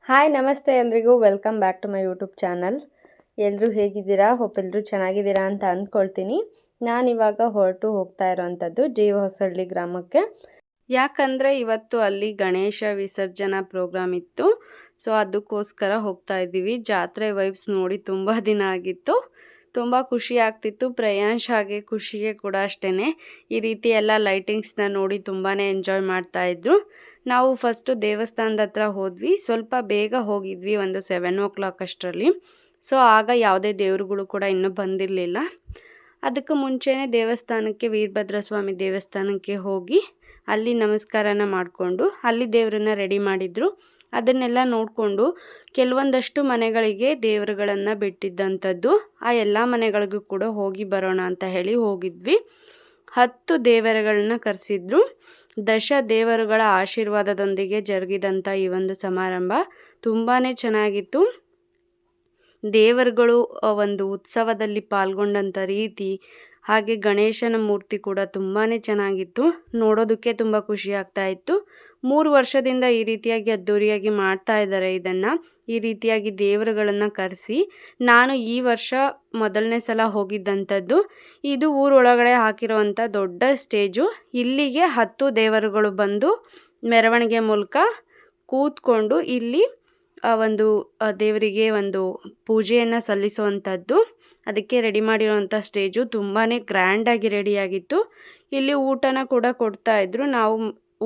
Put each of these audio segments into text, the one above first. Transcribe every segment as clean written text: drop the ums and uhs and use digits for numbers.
Hi ನಮಸ್ತೆ ಎಲ್ರಿಗೂ welcome back to my YouTube channel. ಎಲ್ಲರೂ ಹೇಗಿದ್ದೀರಾ? ಹೋಪ್ ಎಲ್ಲರೂ ಚೆನ್ನಾಗಿದ್ದೀರಾ ಅಂತ ಅಂದ್ಕೊಳ್ತೀನಿ. ನಾನಿವಾಗ ಹೋಗ್ತಾ ಇರೋವಂಥದ್ದು ಹೊಸಳ್ಳಿ ಗ್ರಾಮಕ್ಕೆ. ಯಾಕಂದರೆ ಇವತ್ತು ಅಲ್ಲಿ ಗಣೇಶ ವಿಸರ್ಜನಾ ಪ್ರೋಗ್ರಾಮ್ ಇತ್ತು. ಸೊ ಅದಕ್ಕೋಸ್ಕರ ಹೋಗ್ತಾ ಇದ್ದೀವಿ. ಜಾತ್ರೆ ವೈಬ್ಸ್ ನೋಡಿ ತುಂಬ ದಿನ ಆಗಿತ್ತು. ತುಂಬ ಖುಷಿ ಆಗ್ತಿತ್ತು. ಪ್ರಯಾಣ್ ಹಾಗೆ ಖುಷಿಗೆ ಕೂಡ ಅಷ್ಟೇ. ಈ ರೀತಿ ಎಲ್ಲ ಲೈಟಿಂಗ್ಸ್ನ ನೋಡಿ ತುಂಬಾ ಎಂಜಾಯ್ ಮಾಡ್ತಾಯಿದ್ರು. ನಾವು ಫಸ್ಟು ದೇವಸ್ಥಾನದ ಹತ್ರ ಹೋದ್ವಿ. ಸ್ವಲ್ಪ ಬೇಗ ಹೋಗಿದ್ವಿ, ಒಂದು 7 o'clock ಅಷ್ಟರಲ್ಲಿ. ಸೊ ಆಗ ಯಾವುದೇ ದೇವರುಗಳು ಕೂಡ ಇನ್ನೂ ಬಂದಿರಲಿಲ್ಲ. ಅದಕ್ಕೆ ಮುಂಚೆನೇ ದೇವಸ್ಥಾನಕ್ಕೆ, ವೀರಭದ್ರ ಸ್ವಾಮಿ ದೇವಸ್ಥಾನಕ್ಕೆ ಹೋಗಿ ಅಲ್ಲಿ ನಮಸ್ಕಾರನ ಮಾಡಿಕೊಂಡು ಅಲ್ಲಿ ದೇವರನ್ನ ರೆಡಿ ಮಾಡಿದ್ರು. ಅದನ್ನೆಲ್ಲ ನೋಡಿಕೊಂಡು ಕೆಲವೊಂದಷ್ಟು ಮನೆಗಳಿಗೆ ದೇವರುಗಳನ್ನು ಬಿಟ್ಟಿದ್ದಂಥದ್ದು. ಆ ಎಲ್ಲ ಮನೆಗಳಿಗೂ ಕೂಡ ಹೋಗಿ ಬರೋಣ ಅಂತ ಹೇಳಿ ಹೋಗಿದ್ವಿ. 10 ದೇವರುಗಳನ್ನ ಕರೆಸಿದ್ರು. ದಶ ದೇವರುಗಳ ಆಶೀರ್ವಾದದೊಂದಿಗೆ ಜರುಗಿದಂಥ ಈ ಒಂದು ಸಮಾರಂಭ ತುಂಬಾ ಚೆನ್ನಾಗಿತ್ತು. ದೇವರುಗಳು ಒಂದು ಉತ್ಸವದಲ್ಲಿ ಪಾಲ್ಗೊಂಡಂಥ ರೀತಿ, ಹಾಗೆ ಗಣೇಶನ ಮೂರ್ತಿ ಕೂಡ ತುಂಬಾ ಚೆನ್ನಾಗಿತ್ತು. ನೋಡೋದಕ್ಕೆ ತುಂಬ ಖುಷಿ ಆಗ್ತಾ ಇತ್ತು. 3 ವರ್ಷದಿಂದ ಈ ರೀತಿಯಾಗಿ ಅದ್ದೂರಿಯಾಗಿ ಮಾಡ್ತಾ ಇದ್ದಾರೆ ಇದನ್ನು. ಈ ರೀತಿಯಾಗಿ ದೇವರುಗಳನ್ನು ಕರೆಸಿ, ನಾನು ಈ ವರ್ಷ ಮೊದಲನೇ ಸಲ ಹೋಗಿದ್ದಂಥದ್ದು. ಇದು ಊರೊಳಗಡೆ ಹಾಕಿರೋವಂಥ ದೊಡ್ಡ ಸ್ಟೇಜು. ಇಲ್ಲಿಗೆ 10 ದೇವರುಗಳು ಬಂದು ಮೆರವಣಿಗೆ ಮೂಲಕ ಕೂತ್ಕೊಂಡು ಇಲ್ಲಿ ಒಂದು ದೇವರಿಗೆ ಒಂದು ಪೂಜೆಯನ್ನು ಸಲ್ಲಿಸುವಂಥದ್ದು. ಅದಕ್ಕೆ ರೆಡಿ ಮಾಡಿರೋವಂಥ ಸ್ಟೇಜು ತುಂಬಾ ಗ್ರ್ಯಾಂಡಾಗಿ ರೆಡಿಯಾಗಿತ್ತು. ಇಲ್ಲಿ ಊಟನ ಕೂಡ ಕೊಡ್ತಾಯಿದ್ರು. ನಾವು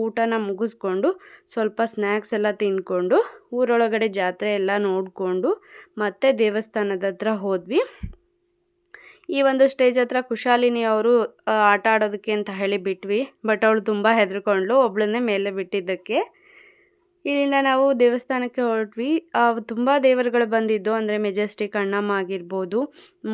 ಊಟನ ಮುಗಿಸ್ಕೊಂಡು ಸ್ವಲ್ಪ ಸ್ನ್ಯಾಕ್ಸ್ ಎಲ್ಲ ತಿಂದ್ಕೊಂಡು ಊರೊಳಗಡೆ ಜಾತ್ರೆ ಎಲ್ಲ ನೋಡಿಕೊಂಡು ಮತ್ತೆ ದೇವಸ್ಥಾನದ ಹತ್ರ ಹೋದ್ವಿ. ಈ ಒಂದು ಸ್ಟೇಜ್ ಹತ್ರ ಕುಶಾಲಿನಿ ಅವರು ಆಟ ಆಡೋದಕ್ಕೆ ಅಂತ ಹೇಳಿ ಬಿಟ್ವಿ. ಬಟ್ ಅವಳು ತುಂಬ ಹೆದರ್ಕೊಂಡ್ಳು ಒಬ್ಳನ್ನೇ ಮೇಲೆ ಬಿಟ್ಟಿದ್ದಕ್ಕೆ. ಇಲ್ಲಿಂದ ನಾವು ದೇವಸ್ಥಾನಕ್ಕೆ ಹೊರಟ್ವಿ. ತುಂಬ ದೇವರುಗಳು ಬಂದಿದ್ದು, ಅಂದರೆ ಮೆಜೆಸ್ಟಿಕ್ ಅಣ್ಣಮ್ಮ ಆಗಿರ್ಬೋದು,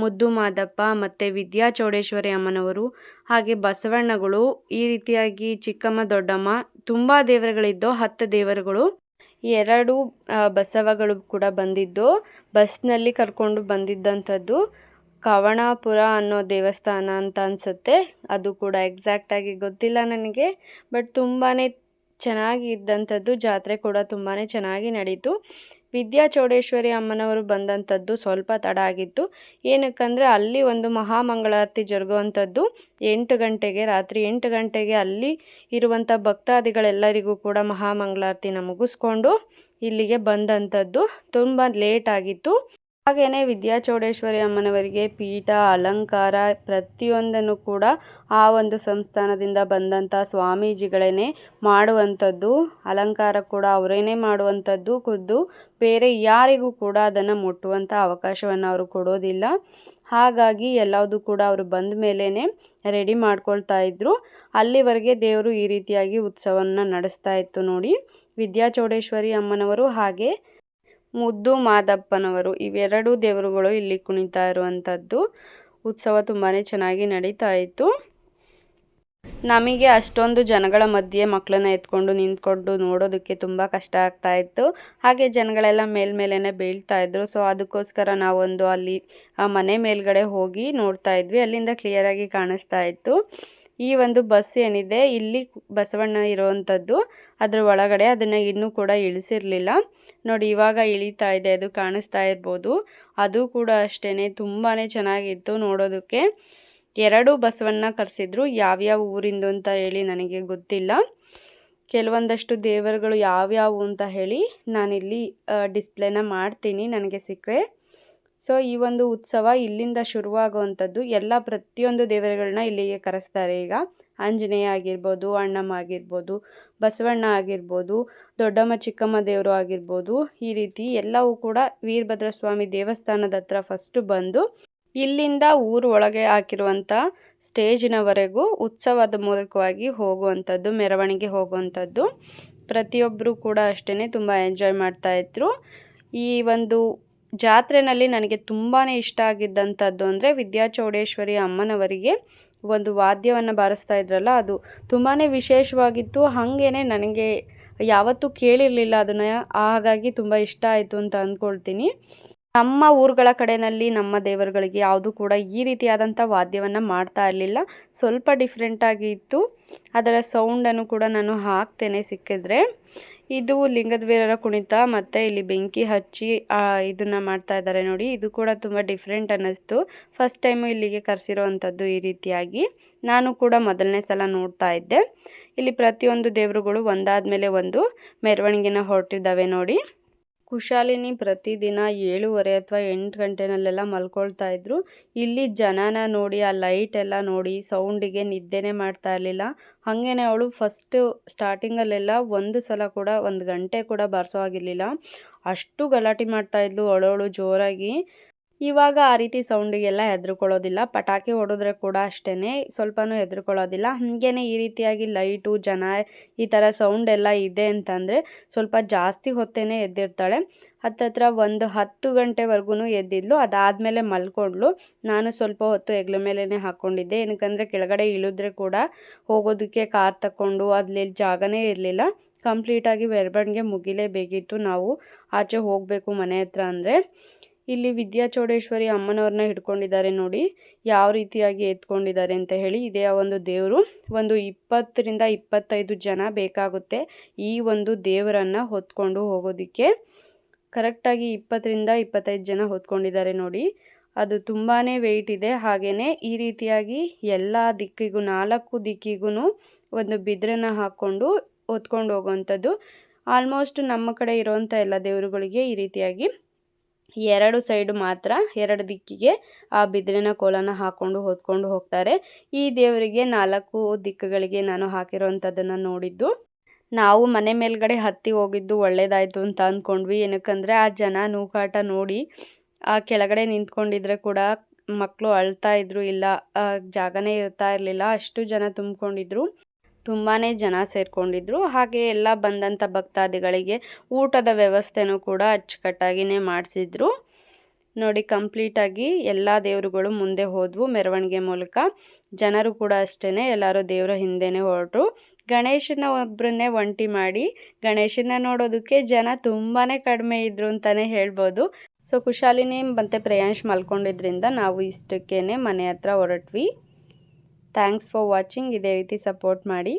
ಮುದ್ದು ಮಾದಪ್ಪ ಮತ್ತು ವಿದ್ಯಾ ಚೌಡೇಶ್ವರಿ ಅಮ್ಮನವರು, ಹಾಗೆ ಬಸವಣ್ಣಗಳು, ಈ ರೀತಿಯಾಗಿ ಚಿಕ್ಕಮ್ಮ ದೊಡ್ಡಮ್ಮ, ತುಂಬ ದೇವರುಗಳಿದ್ದು. 10 ದೇವರುಗಳು. 2 ಬಸವಗಳು ಕೂಡ ಬಂದಿದ್ದು. ಬಸ್ನಲ್ಲಿ ಕರ್ಕೊಂಡು ಬಂದಿದ್ದಂಥದ್ದು ಕವಣಾಪುರ ಅನ್ನೋ ದೇವಸ್ಥಾನ ಅಂತ ಅನಿಸುತ್ತೆ. ಅದು ಕೂಡ ಎಕ್ಸಾಕ್ಟಾಗಿ ಗೊತ್ತಿಲ್ಲ ನನಗೆ. ಬಟ್ ತುಂಬಾ ಚೆನ್ನಾಗಿ ಇದ್ದಂಥದ್ದು. ಜಾತ್ರೆ ಕೂಡ ತುಂಬಾ ಚೆನ್ನಾಗಿ ನಡೀತು. ವಿದ್ಯಾ ಚೌಡೇಶ್ವರಿ ಅಮ್ಮನವರು ಬಂದಂಥದ್ದು ಸ್ವಲ್ಪ ತಡ ಆಗಿತ್ತು. ಏನಕ್ಕಂದರೆ ಅಲ್ಲಿ ಒಂದು ಮಹಾಮಂಗಳಾರತಿ ಜರುಗುವಂಥದ್ದು 8 ಗಂಟೆಗೆ, ರಾತ್ರಿ 8 ಗಂಟೆಗೆ ಅಲ್ಲಿ ಇರುವಂಥ ಭಕ್ತಾದಿಗಳೆಲ್ಲರಿಗೂ ಕೂಡ ಮಹಾಮಂಗಳಾರತಿನ ಮುಗಿಸ್ಕೊಂಡು ಇಲ್ಲಿಗೆ ಬಂದಂಥದ್ದು. ತುಂಬ ಲೇಟ್ ಆಗಿತ್ತು. ಹಾಗೆಯೇ ವಿದ್ಯಾ ಚೌಡೇಶ್ವರಿ ಅಮ್ಮನವರಿಗೆ ಪೀಠ, ಅಲಂಕಾರ ಪ್ರತಿಯೊಂದನ್ನು ಕೂಡ ಆ ಒಂದು ಸಂಸ್ಥಾನದಿಂದ ಬಂದಂಥ ಸ್ವಾಮೀಜಿಗಳೇ ಮಾಡುವಂಥದ್ದು. ಅಲಂಕಾರ ಕೂಡ ಅವರೇನೇ ಮಾಡುವಂಥದ್ದು. ಖುದ್ದು ಬೇರೆ ಯಾರಿಗೂ ಕೂಡ ಅದನ್ನು ಮುಟ್ಟುವಂಥ ಅವಕಾಶವನ್ನು ಅವರು ಕೊಡೋದಿಲ್ಲ. ಹಾಗಾಗಿ ಎಲ್ಲದೂ ಕೂಡ ಅವರು ಬಂದ ಮೇಲೇ ರೆಡಿ ಮಾಡ್ಕೊಳ್ತಾ ಇದ್ದರು. ಅಲ್ಲಿವರೆಗೆ ದೇವರು ಈ ರೀತಿಯಾಗಿ ಉತ್ಸವವನ್ನು ನಡೆಸ್ತಾ ಇತ್ತು ನೋಡಿ. ವಿದ್ಯಾ ಚೌಡೇಶ್ವರಿ ಅಮ್ಮನವರು ಹಾಗೆ ಮುದ್ದು ಮಾದಪ್ಪನವರು, ಇವೆರಡೂ ದೇವರುಗಳು ಇಲ್ಲಿ ಕುಣಿತಾ ಇರುವಂಥದ್ದು. ಉತ್ಸವ ತುಂಬಾ ಚೆನ್ನಾಗಿ ನಡೀತಾ ಇತ್ತು. ನಮಗೆ ಅಷ್ಟೊಂದು ಜನಗಳ ಮಧ್ಯೆ ಮಕ್ಕಳನ್ನ ಎತ್ಕೊಂಡು ನಿಂತ್ಕೊಂಡು ನೋಡೋದಕ್ಕೆ ತುಂಬ ಕಷ್ಟ ಆಗ್ತಾ ಇತ್ತು. ಹಾಗೆ ಜನಗಳೆಲ್ಲ ಮೇಲ್ಮೇಲೆ ಬೀಳ್ತಾ ಇದ್ರು. ಸೊ ಅದಕ್ಕೋಸ್ಕರ ನಾವೊಂದು ಅಲ್ಲಿ ಆ ಮನೆ ಮೇಲ್ಗಡೆ ಹೋಗಿ ನೋಡ್ತಾ ಇದ್ವಿ. ಅಲ್ಲಿಂದ ಕ್ಲಿಯರಾಗಿ ಕಾಣಿಸ್ತಾ ಇತ್ತು. ಈ ಒಂದು ಬಸ್ ಏನಿದೆ ಇಲ್ಲಿ ಬಸವಣ್ಣ ಇರೋವಂಥದ್ದು, ಅದರ ಒಳಗಡೆ ಅದನ್ನು ಇನ್ನೂ ಕೂಡ ಇಳಿಸಿರಲಿಲ್ಲ ನೋಡಿ. ಇವಾಗ ಇಳಿತಾ ಇದೆ, ಅದು ಕಾಣಿಸ್ತಾ ಇರ್ಬೋದು. ಅದು ಕೂಡ ಅಷ್ಟೇ ತುಂಬಾ ಚೆನ್ನಾಗಿತ್ತು ನೋಡೋದಕ್ಕೆ. 2 ಬಸವಣ್ಣ ಕರೆಸಿದ್ರು. ಯಾವ್ಯಾವ ಊರಿಂದು ಅಂತ ಹೇಳಿ ನನಗೆ ಗೊತ್ತಿಲ್ಲ. ಕೆಲವೊಂದಷ್ಟು ದೇವರುಗಳು ಯಾವ್ಯಾವು ಅಂತ ಹೇಳಿ ನಾನಿಲ್ಲಿ ಡಿಸ್ಪ್ಲೇನ ಮಾಡ್ತೀನಿ ನನಗೆ ಸಿಕ್ಕರೆ. ಸೊ ಈ ಒಂದು ಉತ್ಸವ ಇಲ್ಲಿಂದ ಶುರುವಾಗುವಂಥದ್ದು. ಪ್ರತಿಯೊಂದು ದೇವರುಗಳನ್ನ ಇಲ್ಲಿಗೆ ಕರೆಸ್ತಾರೆ. ಈಗ ಆಂಜನೇಯ ಆಗಿರ್ಬೋದು, ಅಣ್ಣಮ್ಮ ಆಗಿರ್ಬೋದು, ಬಸವಣ್ಣ ಆಗಿರ್ಬೋದು, ದೊಡ್ಡಮ್ಮ ಚಿಕ್ಕಮ್ಮ ದೇವರು ಆಗಿರ್ಬೋದು, ಈ ರೀತಿ ಎಲ್ಲವೂ ಕೂಡ ವೀರಭದ್ರ ಸ್ವಾಮಿ ದೇವಸ್ಥಾನದ ಹತ್ರ ಫಸ್ಟು ಬಂದು ಇಲ್ಲಿಂದ ಊರು ಒಳಗೆ ಹಾಕಿರುವಂಥ ಸ್ಟೇಜಿನವರೆಗೂ ಉತ್ಸವದ ಮೂಲಕವಾಗಿ ಹೋಗುವಂಥದ್ದು, ಮೆರವಣಿಗೆ ಹೋಗುವಂಥದ್ದು. ಪ್ರತಿಯೊಬ್ಬರು ಕೂಡ ಅಷ್ಟೇ ತುಂಬ ಎಂಜಾಯ್ ಮಾಡ್ತಾಯಿದ್ರು. ಈ ಒಂದು ಜಾತ್ರೆಯಲ್ಲಿ ನನಗೆ ತುಂಬಾ ಇಷ್ಟ ಆಗಿದ್ದಂಥದ್ದು ಅಂದರೆ ವಿದ್ಯಾ ಚೌಡೇಶ್ವರಿ ಅಮ್ಮನವರಿಗೆ ಒಂದು ವಾದ್ಯವನ್ನು ಬಾರಿಸ್ತಾ ಇದ್ರಲ್ಲ, ಅದು ತುಂಬಾ ವಿಶೇಷವಾಗಿತ್ತು. ಹಾಗೇ ನನಗೆ ಯಾವತ್ತೂ ಕೇಳಿರಲಿಲ್ಲ ಅದನ್ನು. ಹಾಗಾಗಿ ತುಂಬ ಇಷ್ಟ ಆಯಿತು ಅಂತ ಅಂದ್ಕೊಳ್ತೀನಿ. ನಮ್ಮ ಊರುಗಳ ಕಡೆಯಲ್ಲಿ ನಮ್ಮ ದೇವರುಗಳಿಗೆ ಯಾವುದೂ ಕೂಡ ಈ ರೀತಿಯಾದಂಥ ವಾದ್ಯವನ್ನು ಮಾಡ್ತಾ ಇರಲಿಲ್ಲ. ಸ್ವಲ್ಪ ಡಿಫ್ರೆಂಟಾಗಿ ಇತ್ತು. ಅದರ ಸೌಂಡನ್ನು ಕೂಡ ನಾನು ಹಾಕ್ತೇನೆ ಸಿಕ್ಕಿದ್ರೆ. ಇದು ಲಿಂಗದ ವೀರರ ಕುಣಿತ ಮತ್ತು ಇಲ್ಲಿ ಬೆಂಕಿ ಹಚ್ಚಿ ಇದನ್ನು ಮಾಡ್ತಾ ಇದ್ದಾರೆ ನೋಡಿ. ಇದು ಕೂಡ ತುಂಬ ಡಿಫ್ರೆಂಟ್ ಅನ್ನಿಸ್ತು. ಫಸ್ಟ್ ಟೈಮು ಇಲ್ಲಿಗೆ ಕರೆಸಿರೋವಂಥದ್ದು ಈ ರೀತಿಯಾಗಿ. ನಾನು ಕೂಡ ಮೊದಲನೇ ಸಲ ನೋಡ್ತಾ ಇದ್ದೆ. ಇಲ್ಲಿ ಪ್ರತಿಯೊಂದು ದೇವರುಗಳು ಒಂದಾದಮೇಲೆ ಒಂದು ಮೆರವಣಿಗೆನ ಹೊರಟಿದ್ದಾವೆ ನೋಡಿ. ಕುಶಾಲಿನಿ ಪ್ರತಿದಿನ 7:30 ಅಥವಾ 8 ಗಂಟೆನಲ್ಲೆಲ್ಲ ಮಲ್ಕೊಳ್ತಾ ಇದ್ರು. ಇಲ್ಲಿ ಜನನ ನೋಡಿ, ಆ ಲೈಟ್ ಎಲ್ಲ ನೋಡಿ ಸೌಂಡಿಗೆ ನಿದ್ದೆನೇ ಮಾಡ್ತಾ ಇರಲಿಲ್ಲ. ಹಾಗೇನೆ ಅವಳು ಸ್ಟಾರ್ಟಿಂಗಲ್ಲೆಲ್ಲ ಒಂದು ಸಲ ಕೂಡ 1 ಗಂಟೆ ಕೂಡ ಬಾರಿಸೋ ಆಗಿರಲಿಲ್ಲ. ಅಷ್ಟು ಗಲಾಟೆ ಮಾಡ್ತಾ ಇದ್ಲು ಅವಳವಳು ಜೋರಾಗಿ. ಇವಾಗ ಆ ರೀತಿ ಸೌಂಡಿಗೆಲ್ಲ ಹೆದರ್ಕೊಳ್ಳೋದಿಲ್ಲ. ಪಟಾಕಿ ಹೊಡೆದ್ರೆ ಕೂಡ ಅಷ್ಟೇ, ಸ್ವಲ್ಪನೂ ಹೆದರ್ಕೊಳ್ಳೋದಿಲ್ಲ. ಹಾಗೇನೆ ಈ ರೀತಿಯಾಗಿ ಲೈಟು, ಜನ, ಈ ಥರ ಸೌಂಡ್ ಎಲ್ಲ ಇದೆ ಅಂತಂದರೆ ಸ್ವಲ್ಪ ಜಾಸ್ತಿ ಹೊತ್ತೇ ಎದ್ದಿರ್ತಾಳೆ. ಹತ್ತತ್ರ ಒಂದು 10 ಗಂಟೆವರೆಗೂ ಎದ್ದಿದ್ಲು. ಅದಾದಮೇಲೆ ಮಲ್ಕೊಂಡ್ಳು. ನಾನು ಸ್ವಲ್ಪ ಹೊತ್ತು ಹೆಗ್ಲ ಮೇಲೇ ಹಾಕ್ಕೊಂಡಿದ್ದೆ. ಏನಕ್ಕಂದರೆ ಕೆಳಗಡೆ ಇಳಿದ್ರೆ ಕೂಡ ಹೋಗೋದಕ್ಕೆ ಕಾರ್ ತಗೊಂಡು ಅಲ್ಲಿ ಜಾಗನೇ ಇರಲಿಲ್ಲ. ಕಂಪ್ಲೀಟಾಗಿ ಮೆರವಣಿಗೆ ಮುಗಿಲೇಬೇಕಿತ್ತು. ನಾವು ಆಚೆ ಹೋಗಬೇಕು ಮನೆ ಹತ್ರ ಅಂದರೆ. ಇಲ್ಲಿ ವಿದ್ಯಾಚೌಡೇಶ್ವರಿ ಅಮ್ಮನವ್ರನ್ನ ಹಿಡ್ಕೊಂಡಿದ್ದಾರೆ ನೋಡಿ, ಯಾವ ರೀತಿಯಾಗಿ ಎತ್ಕೊಂಡಿದ್ದಾರೆ ಅಂತ ಹೇಳಿ. ಇದೇ ಒಂದು ದೇವರು. ಒಂದು 20ರಿಂದ 25 ಜನ ಬೇಕಾಗುತ್ತೆ ಈ ಒಂದು ದೇವರನ್ನು ಹೊತ್ಕೊಂಡು ಹೋಗೋದಕ್ಕೆ. ಕರೆಕ್ಟಾಗಿ 20ರಿಂದ 25 ಜನ ಹೊತ್ಕೊಂಡಿದ್ದಾರೆ ನೋಡಿ. ಅದು ತುಂಬಾ ವೆಯ್ಟ್ ಇದೆ. ಹಾಗೆಯೇ ಈ ರೀತಿಯಾಗಿ ಎಲ್ಲ ದಿಕ್ಕಿಗೂ 4 ದಿಕ್ಕಿಗೂ ಒಂದು ಬಿದಿರನ್ನ ಹಾಕ್ಕೊಂಡು ಹೊತ್ಕೊಂಡು ಹೋಗೋವಂಥದ್ದು. ಆಲ್ಮೋಸ್ಟ್ ನಮ್ಮ ಕಡೆ ಇರೋವಂಥ ಎಲ್ಲ ದೇವರುಗಳಿಗೆ ಈ ರೀತಿಯಾಗಿ 2 ಸೈಡು ಮಾತ್ರ 2 ದಿಕ್ಕಿಗೆ ಆ ಬಿದಿರಿನ ಕೋಲನ್ನು ಹಾಕ್ಕೊಂಡು ಹೊತ್ಕೊಂಡು ಹೋಗ್ತಾರೆ. ಈ ದೇವರಿಗೆ 4 ದಿಕ್ಕುಗಳಿಗೆ ನಾನು ಹಾಕಿರೋವಂಥದ್ದನ್ನು ನೋಡಿದ್ದು. ನಾವು ಮನೆ ಮೇಲ್ಗಡೆ ಹತ್ತಿ ಹೋಗಿದ್ದು ಒಳ್ಳೇದಾಯಿತು ಅಂತ ಅಂದ್ಕೊಂಡ್ವಿ. ಏನಕ್ಕಂದರೆ ಆ ಜನ ನೂಕಾಟ ನೋಡಿ ಆ ಕೆಳಗಡೆ ನಿಂತ್ಕೊಂಡಿದ್ರೆ ಕೂಡ ಮಕ್ಕಳು ಅಳ್ತಾ ಇದ್ರು, ಇಲ್ಲ ಜಾಗನೇ ಇರ್ತಾ ಇರಲಿಲ್ಲ. ಅಷ್ಟು ಜನ ತುಂಬಿಕೊಂಡಿದ್ರು. ತುಂಬಾ ಜನ ಸೇರಿಕೊಂಡಿದ್ರು. ಹಾಗೆ ಎಲ್ಲ ಬಂದಂಥ ಭಕ್ತಾದಿಗಳಿಗೆ ಊಟದ ವ್ಯವಸ್ಥೆನೂ ಕೂಡ ಅಚ್ಚುಕಟ್ಟಾಗಿಯೇ ಮಾಡಿಸಿದ್ರು ನೋಡಿ. ಕಂಪ್ಲೀಟಾಗಿ ಎಲ್ಲ ದೇವರುಗಳು ಮುಂದೆ ಹೋದ್ವು ಮೆರವಣಿಗೆ ಮೂಲಕ. ಜನರು ಕೂಡ ಅಷ್ಟೇ, ಎಲ್ಲರೂ ದೇವರ ಹಿಂದೆನೇ ಹೊರಟರು. ಗಣೇಶನ ಒಬ್ಬರನ್ನೇ ಒಂಟಿ ಮಾಡಿ ಗಣೇಶನ ನೋಡೋದಕ್ಕೆ ಜನ ತುಂಬಾ ಕಡಿಮೆ ಇದ್ದರು ಅಂತಲೇ ಹೇಳ್ಬೋದು. ಸೊ ಕುಶಾಲಿನಿ ಮತ್ತು ಪ್ರೇಯಾಂಶ್ ಮಲ್ಕೊಂಡಿದ್ರಿಂದ ನಾವು ಇಷ್ಟಕ್ಕೇ ಮನೆ ಹತ್ರ ಹೊರಟ್ವಿ. Thanks for watching. ಇದೇ ರೀತಿ ಸಪೋರ್ಟ್ ಮಾಡಿ.